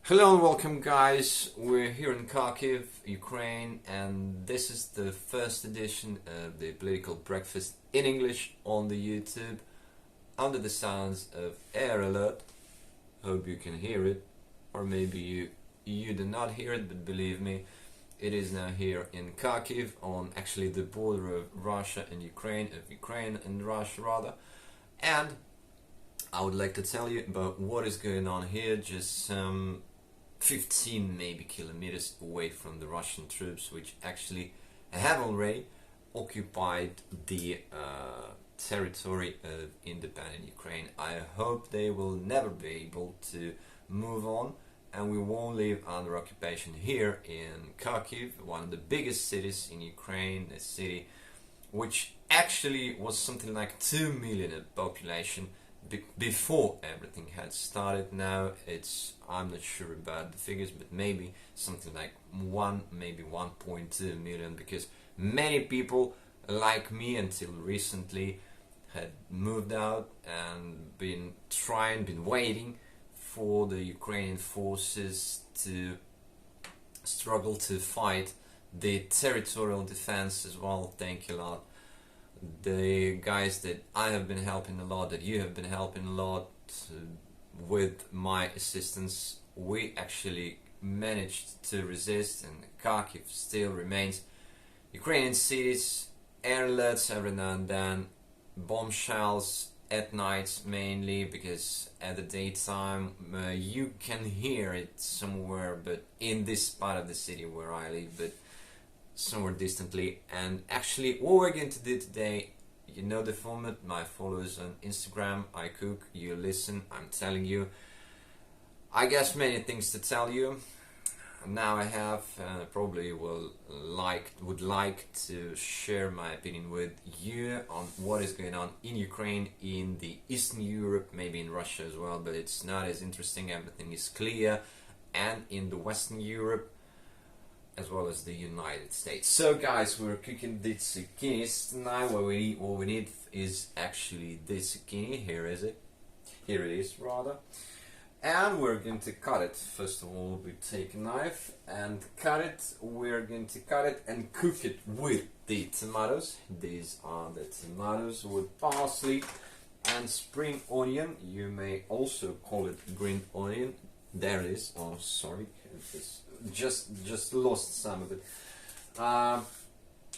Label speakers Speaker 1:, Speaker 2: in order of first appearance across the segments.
Speaker 1: Hello and welcome, guys. We're here in Kharkiv, Ukraine, and this is the first edition of the Political Breakfast in English on the YouTube under the sounds of air alert. Hope you can hear it, or maybe you do not hear it, but believe me, it is now here in Kharkiv, on actually the border of Russia and Ukraine, and Russia rather. And I would like to tell you about what is going on here, just 15 maybe kilometers away from the Russian troops, which actually have already occupied the territory of independent Ukraine. I hope they will never be able to move on, and we won't live under occupation here in Kharkiv, one of the biggest cities in Ukraine, a city which actually was something like 2 million of population before everything had started. Now it's, I'm not sure about the figures, but maybe something like 1.2 million, because many people like me until recently had moved out and been waiting for the Ukrainian forces to struggle to fight the territorial defense as well. Thank you a lot. The guys that I have been helping a lot, that you have been helping a lot with my assistance, we actually managed to resist, and Kharkiv still remains. Ukrainian cities, air alerts every now and then, bombshells at night mainly, because at the daytime you can hear it somewhere, but in this part of the city where I live, but somewhere distantly. And actually what we're going to do today, you know the format, my followers on Instagram, I cook, you listen, I'm telling you. I guess many things to tell you. Now I have, probably would like to share my opinion with you on what is going on in Ukraine, in the Eastern Europe, maybe in Russia as well, but it's not as interesting, everything is clear, and in the Western Europe, as well as the United States. So guys, we're cooking the zucchinis tonight. What we need is actually the zucchini. Here it is rather. And we're going to cut it. First of all, we take a knife and cut it. We're going to cut it and cook it with the tomatoes. These are the tomatoes with parsley and spring onion. You may also call it green onion. There it is. Oh, sorry. Just lost some of it.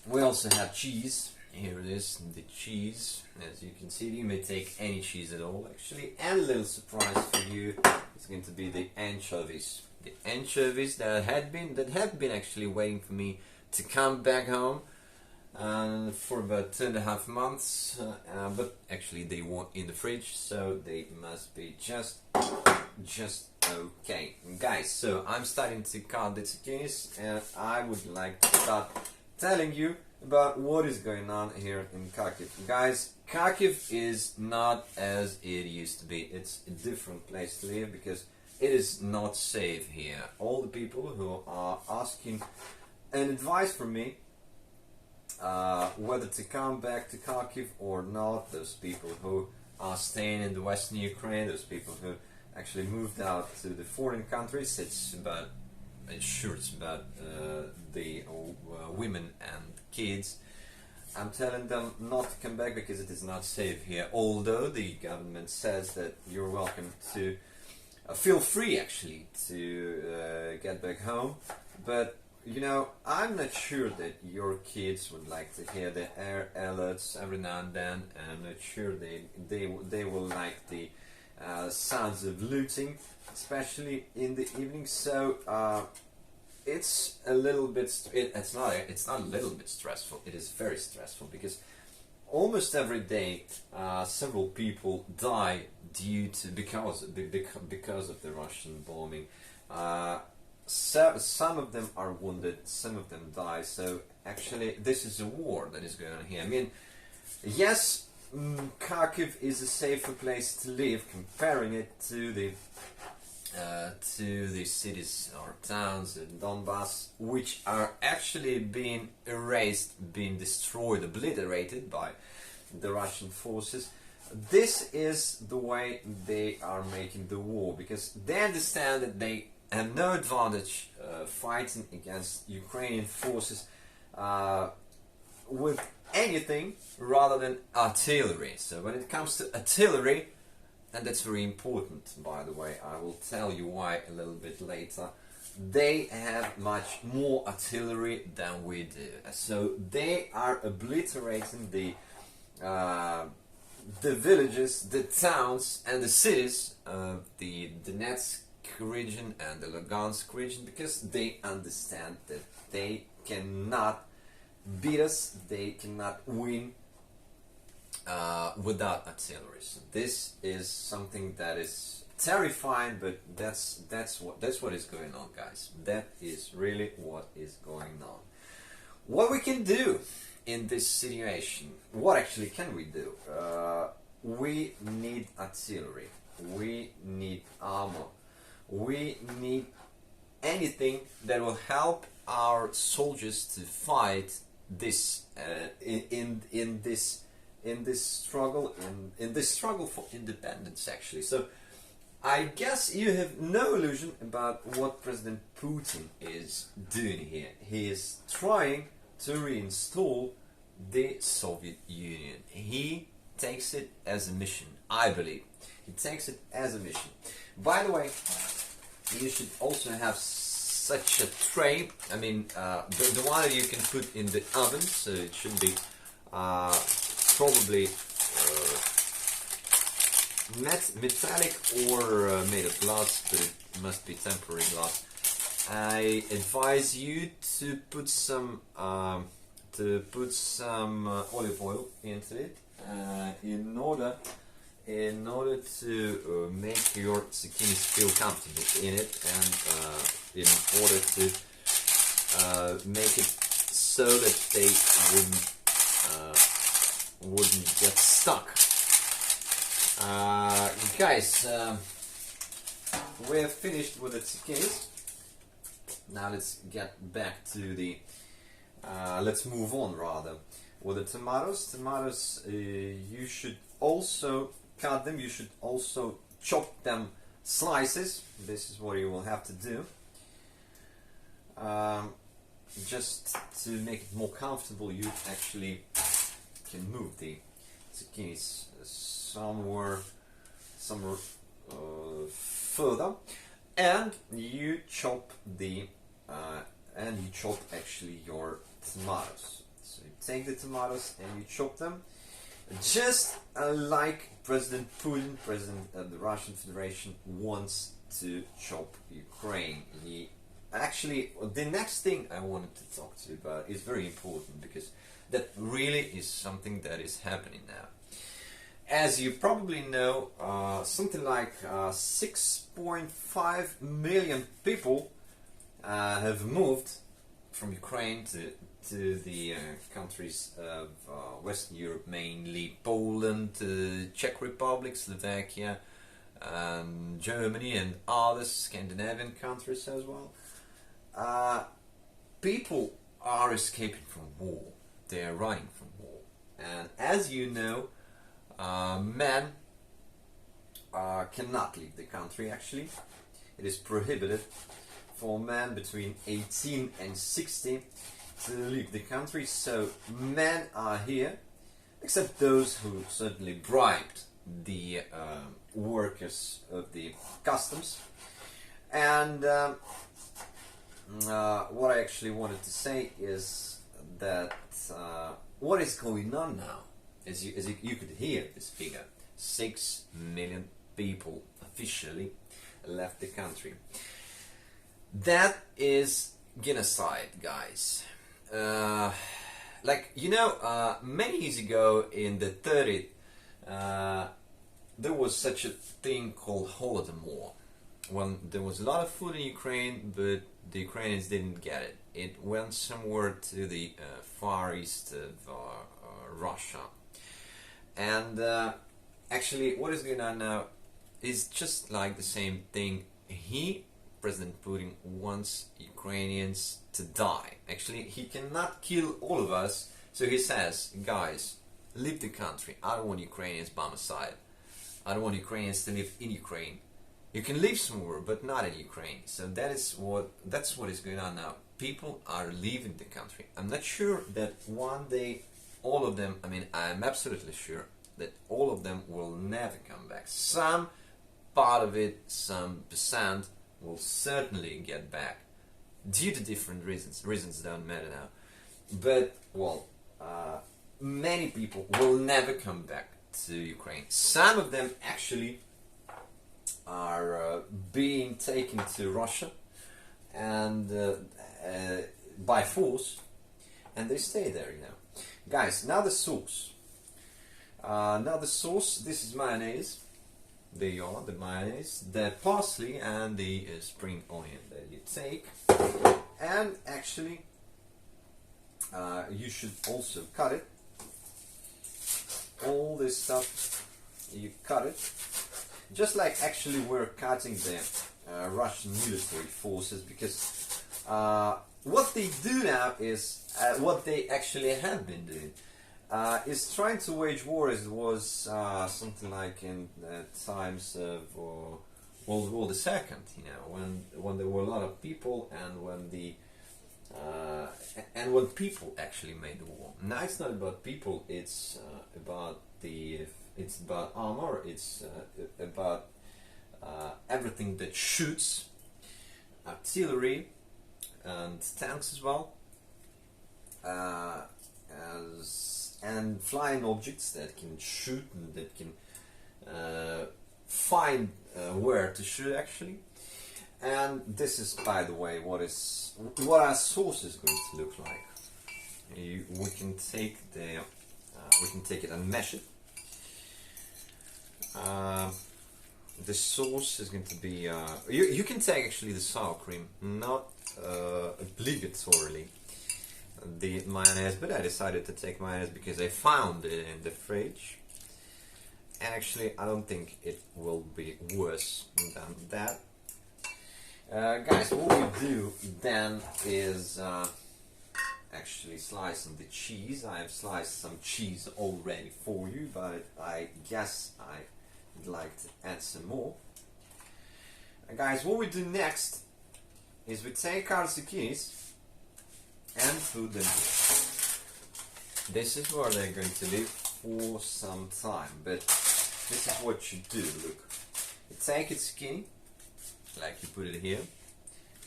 Speaker 1: We also have cheese. Here it is, the cheese. As you can see, you may take any cheese at all actually. And a little surprise for you, it's going to be the anchovies. The anchovies that have been actually waiting for me to come back home for about 2.5 months. But actually they weren't in the fridge, so they must be just okay, guys. So I'm starting to cut the zucchinis, and I would like to start telling you about what is going on here in Kharkiv. Guys, Kharkiv is not as it used to be. It's a different place to live because it is not safe here. All the people who are asking an advice from me whether to come back to Kharkiv or not, those people who are staying in the Western Ukraine, those people who actually moved out to the foreign countries, it's about the women and kids. I'm telling them not to come back because it is not safe here, although the government says that you're welcome to feel free actually to get back home. But you know, I'm not sure that your kids would like to hear the air alerts every now and then, and I'm not sure they will like the sounds of looting, especially in the evening. So it's a little bit. It's not a little bit stressful. It is very stressful because almost every day several people die because of the Russian bombing. Some of them are wounded, some of them die. So actually, this is a war that is going on here. I mean, yes. Kharkiv is a safer place to live, comparing it to the cities or towns in Donbass, which are actually being erased, being destroyed, obliterated by the Russian forces. This is the way they are making the war, because they understand that they have no advantage fighting against Ukrainian forces with anything rather than artillery. So when it comes to artillery, and that's very important, by the way, I will tell you why a little bit later, they have much more artillery than we do. So they are obliterating the villages, the towns and the cities of the Donetsk region and the Lugansk region, because they understand that they cannot beat us, they cannot win without artillery. So this is something that is terrifying, but that's what is going on, guys. That is really what is going on. What we can do in this situation, what actually can we do? We need artillery, we need armor, we need anything that will help our soldiers to fight this in this struggle for independence, actually. So I guess you have no illusion about what President Putin is doing here. He is trying to reinstall the Soviet Union. He takes it as a mission, I believe. He takes it as a mission. By the way, you should also have such a tray. I mean, the one that you can put in the oven, so it should be probably metallic or made of glass, but it must be temporary glass. I advise you to put some olive oil into it in order to make your zucchinis feel comfortable in it, and in order to make it so that they wouldn't get stuck. Guys, we're finished with the zucchinis. Now let's get back to the let's move on rather with the tomatoes. Tomatoes, you should also cut them, you should also chop them slices. This is what you will have to do, just to make it more comfortable. You actually can move the zucchinis somewhere further, and you chop actually your tomatoes. So you take the tomatoes and you chop them, just like President Putin, President of the Russian Federation, wants to chop Ukraine. He actually, the next thing I wanted to talk to you about is very important, because that really is something that is happening now. As you probably know, something like 6.5 million people have moved from Ukraine to the countries of Western Europe, mainly Poland, Czech Republic, Slovakia, Germany and other Scandinavian countries as well. People are escaping from war. They are running from war. And as you know, men cannot leave the country, actually. It is prohibited for men between 18 and 60 to leave the country. So men are here, except those who certainly bribed the workers of the customs. And what I actually wanted to say is that what is going on now, as you could hear this figure, 6 million people officially left the country. That is genocide, guys. Like, you know, many years ago in the 30s, there was such a thing called Holodomor, when there was a lot of food in Ukraine, but the Ukrainians didn't get it. It went somewhere to the far east of Russia. And actually, what is going on now is just like the same thing. President Putin, wants Ukrainians to die. Actually, he cannot kill all of us, so he says, guys, leave the country. I don't want Ukrainians by my side. I don't want Ukrainians to live in Ukraine. You can live somewhere, but not in Ukraine. So that's what is going on now. People are leaving the country. I'm not sure that one day all of them, I mean, I'm absolutely sure that all of them will never come back. Some part of it, some percent, will certainly get back due to different reasons. Reasons don't matter now. But, well, many people will never come back to Ukraine. Some of them actually are being taken to Russia and by force, and they stay there, you know. Guys, now the sauce. This is mayonnaise. There you are, the mayonnaise, the parsley and the spring onion that you take. And actually, you should also cut it. All this stuff, you cut it. Just like actually we're cutting the Russian military forces, because what they do now is, what they actually have been doing, is trying to wage war as it was something like in the times of World War II, you know, when there were a lot of people and when people actually made the war. Now it's not about people, it's about armor, it's about everything that shoots, artillery and tanks as well, and flying objects that can shoot and that can find where to shoot actually. And this is, by the way, what our sauce is going to look like. We can take it and mesh it. The sauce is going to be you can take actually the sour cream, not obligatorily the mayonnaise, but I decided to take mayonnaise because I found it in the fridge, and actually I don't think it will be worse than that. Guys, what we do then is actually slicing the cheese. I have sliced some cheese already for you, but I guess I'd like to add some more. Guys, what we do next is we take our zucchinis and put them here. This is where they're going to live for some time, but this is what you do. Look, you take a zucchini, like you put it here,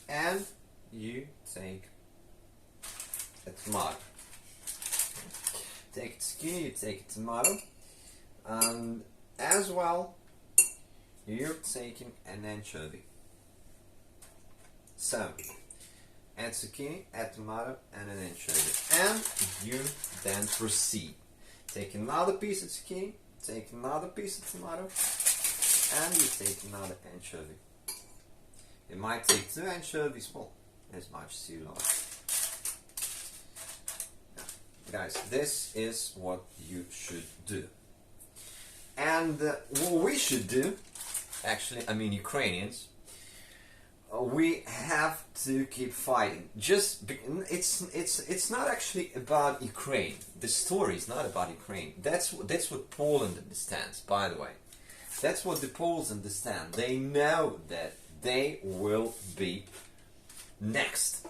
Speaker 1: and you take a tomato. Take a zucchini, you take a tomato, and as well you're taking an anchovy. So add zucchini, add tomato and an anchovy, and you then proceed. Take another piece of zucchini, take another piece of tomato, and you take another anchovy. It might take 2 anchovies, well, as much as you like. Guys, this is what you should do. And what we should do, actually, I mean Ukrainians, we have to keep fighting. It's not actually about Ukraine. The story is not about Ukraine. That's what Poland understands, by the way. That's what the Poles understand. They know that they will be next.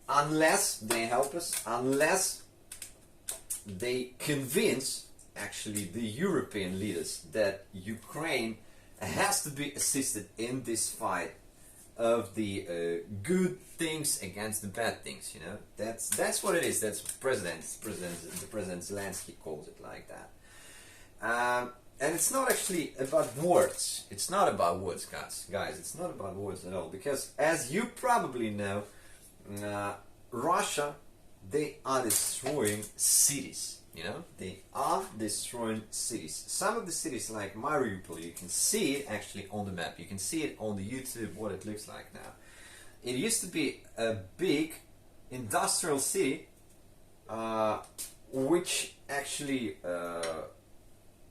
Speaker 1: Unless they help us, unless they convince actually the European leaders that Ukraine has to be assisted in this fight of the good things against the bad things, you know. That's what it is. That's what the President Zelensky calls it like that. And it's not actually about words. It's not about words, guys. It's not about words at all. Because as you probably know, Russia, they are destroying cities. You know, they are destroying cities. Some of the cities like Mariupol, you can see it actually on the map. You can see it on the YouTube what it looks like now. It used to be a big industrial city, which actually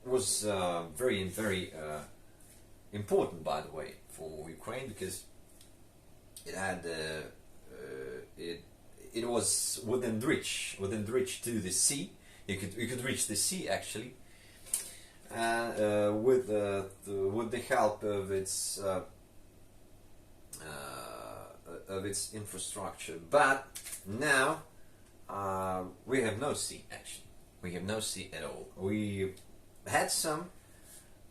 Speaker 1: was very important, by the way, for Ukraine, because it had it was within reach to the sea. You could reach the sea actually, and with the help of its infrastructure. But now we have no sea. Actually, we have no sea at all. We had some,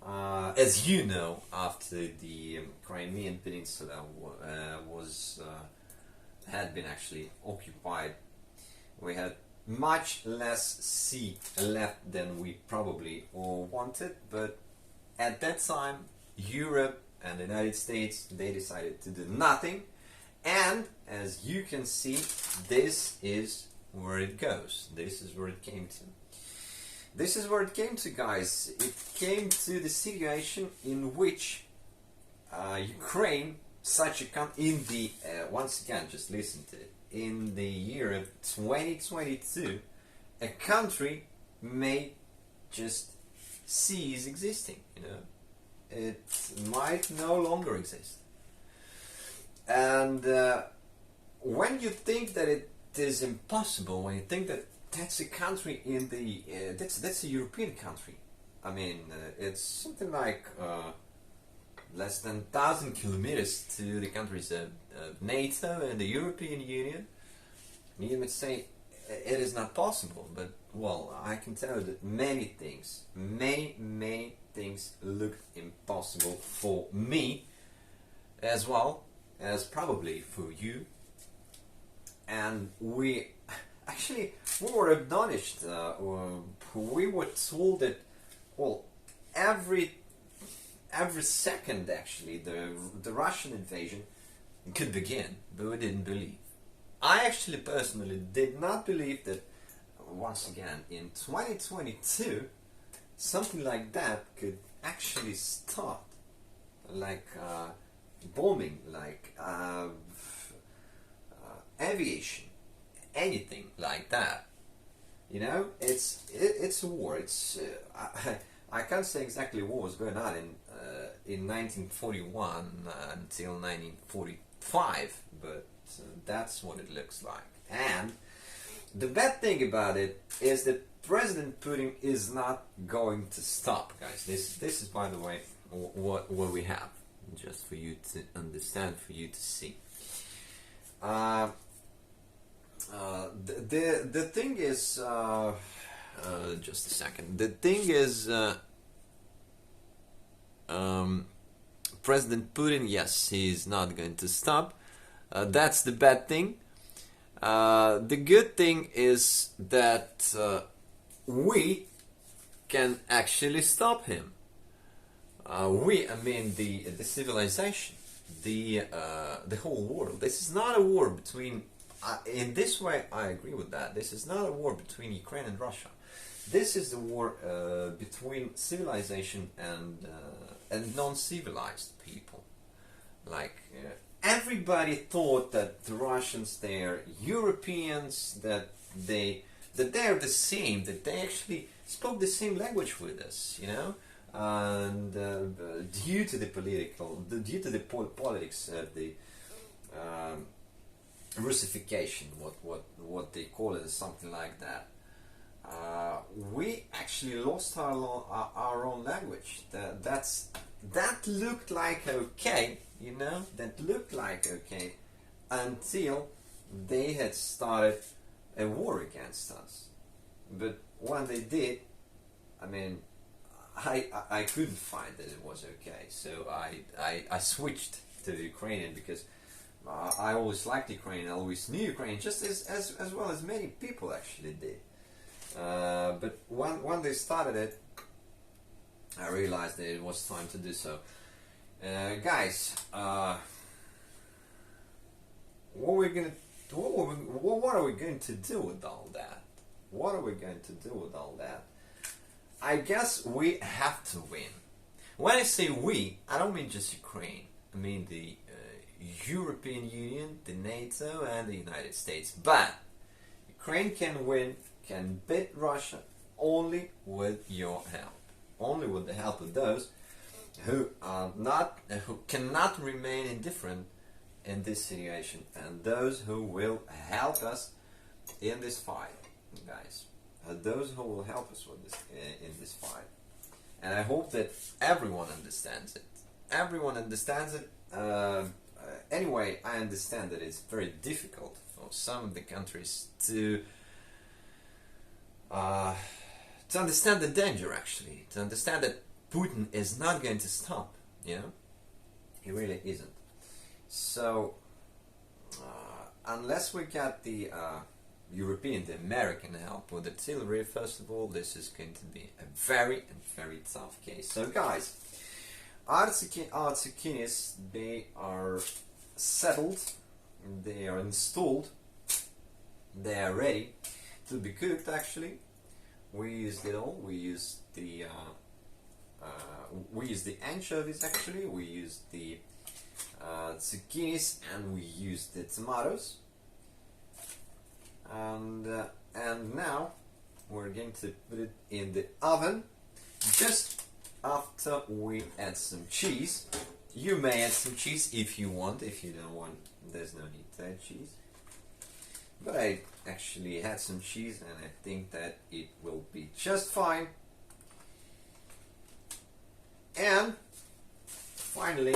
Speaker 1: as you know, after the Crimean Peninsula had been actually occupied. We had much less sea left than we probably all wanted, but at that time Europe and the United States, they decided to do nothing, and as you can see, this is where it goes. This is where it came to. This is where it came to, guys. It came to the situation in which Ukraine, such a country, in the once again, just listen to it. In the year of 2022, a country may just cease existing. You know, it might no longer exist. And when you think that it is impossible, when you think that that's a country in the that's a European country. I mean, it's something like less than 1,000 kilometers to the countries of NATO and the European Union. And you might say it is not possible, but well, I can tell you that many things looked impossible for me, as well as probably for you. And we were astonished. We were told that, well, every second actually the Russian invasion could begin, but we didn't believe. I actually personally did not believe that once again in 2022 something like that could actually start, like bombing, like aviation, anything like that. You know, it's a war. It's I can't say exactly what was going on in 1941 until 1945, but that's what it looks like. And the bad thing about it is that President Putin is not going to stop, guys. This is, by the way, what we have, just for you to understand, for you to see. The thing is, just a second. The thing is, President Putin, yes, he's not going to stop. That's the bad thing. The good thing is that we can actually stop him. I mean the civilization, the whole world. This is not a war between. In this way, I agree with that. This is not a war between Ukraine and Russia. This is a war between civilization and non-civilized people. Like everybody thought that the Russians, they're Europeans, that they're the same, that they actually spoke the same language with us, you know. And due to the politics of the Russification, what they call it, something like that. We actually lost our own language. That looked like okay, you know. That looked like okay until they had started a war against us. But when they did, I mean, I couldn't find that it was okay. So I switched to the Ukrainian because I always liked Ukraine. I always knew Ukraine, just as well as many people actually did. But when they started it, I realized that it was time to do so. Guys, what are we going to do with all that? What are we going to do with all that? I guess we have to win. When I say we, I don't mean just Ukraine. I mean the European Union, the NATO, and the United States. But Ukraine can win, can beat Russia only with your help. Only with the help of those who cannot remain indifferent in this situation, and those who will help us in this fight, guys. Those who will help us with this in this fight. and I hope that everyone understands it. Everyone understands it. Anyway, I understand that it's very difficult for some of the countries to understand the danger, actually, to understand that Putin is not going to stop, you know? He really isn't. So, unless we get the European, the American help with artillery, first of all, this is going to be a very, very tough case. So, guys, our zucchinis, they are settled, they are installed, they are ready to be cooked, actually. We used it all. We used the anchovies, actually. We used the zucchinis, and we used the tomatoes. And now we're going to put it in the oven. Just after we add some cheese. You may add some cheese if you want. If you don't want, there's no need to add cheese. But I actually had some cheese, and I think that it will be just fine. And finally,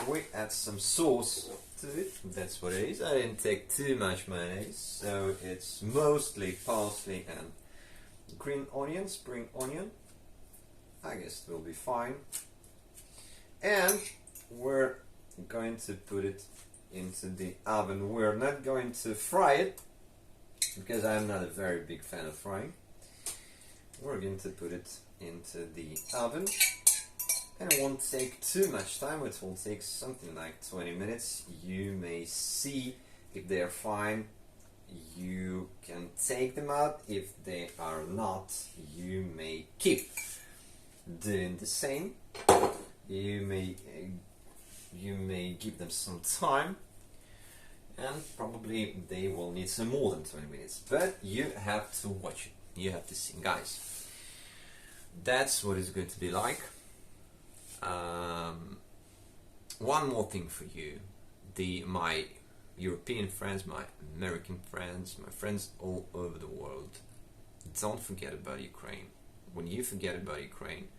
Speaker 1: we add some sauce to it. That's what it is. I didn't take too much mayonnaise, so it's mostly parsley and green onion, spring onion. I guess it will be fine. And we're going to put it into the oven. We're not going to fry it, because I'm not a very big fan of frying. We're going to put it into the oven, and it won't take too much time. It will take something like 20 minutes. You may see if they're fine. You can take them out. If they are not, you may keep doing the same. You may give them some time, and probably they will need some more than 20 minutes, but you have to watch it. You have to see. Guys, that's what it's going to be like. One more thing for you, my European friends, my American friends, my friends all over the world, don't forget about Ukraine. When you forget about Ukraine,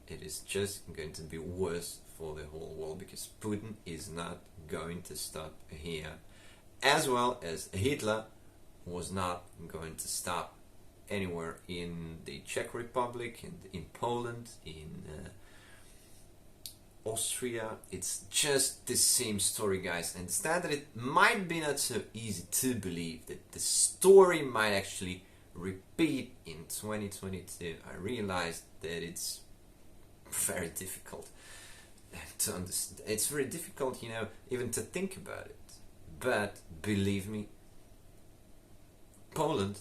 Speaker 1: it is just going to be worse for the whole world, because Putin is not going to stop here, as well as Hitler was not going to stop anywhere in the Czech Republic, in Poland, in Austria. It's just the same story, guys. Understand that it might be not so easy to believe that the story might actually repeat in 2022. I realized that it's very difficult to understand. It's very difficult, you know, even to think about it. But believe me, Poland,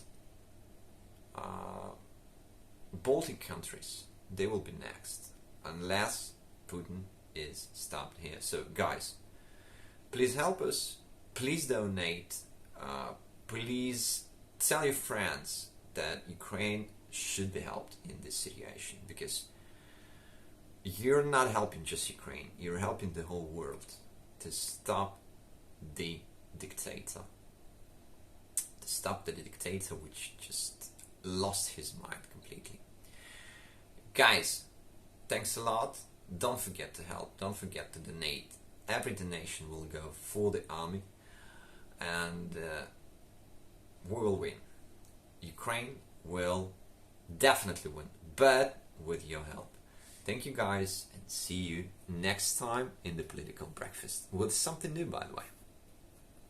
Speaker 1: Baltic countries, they will be next, unless Putin is stopped here. So guys, please help us, please donate, please tell your friends that Ukraine should be helped in this situation, because you're not helping just Ukraine, you're helping the whole world to stop the dictator, which just lost his mind completely. Guys, thanks a lot. Don't forget to help, don't forget to donate. Every donation will go for the army, and we will win. Ukraine will definitely win, but with your help. Thank you guys, and see you next time in the Political Breakfast with something new, by the way.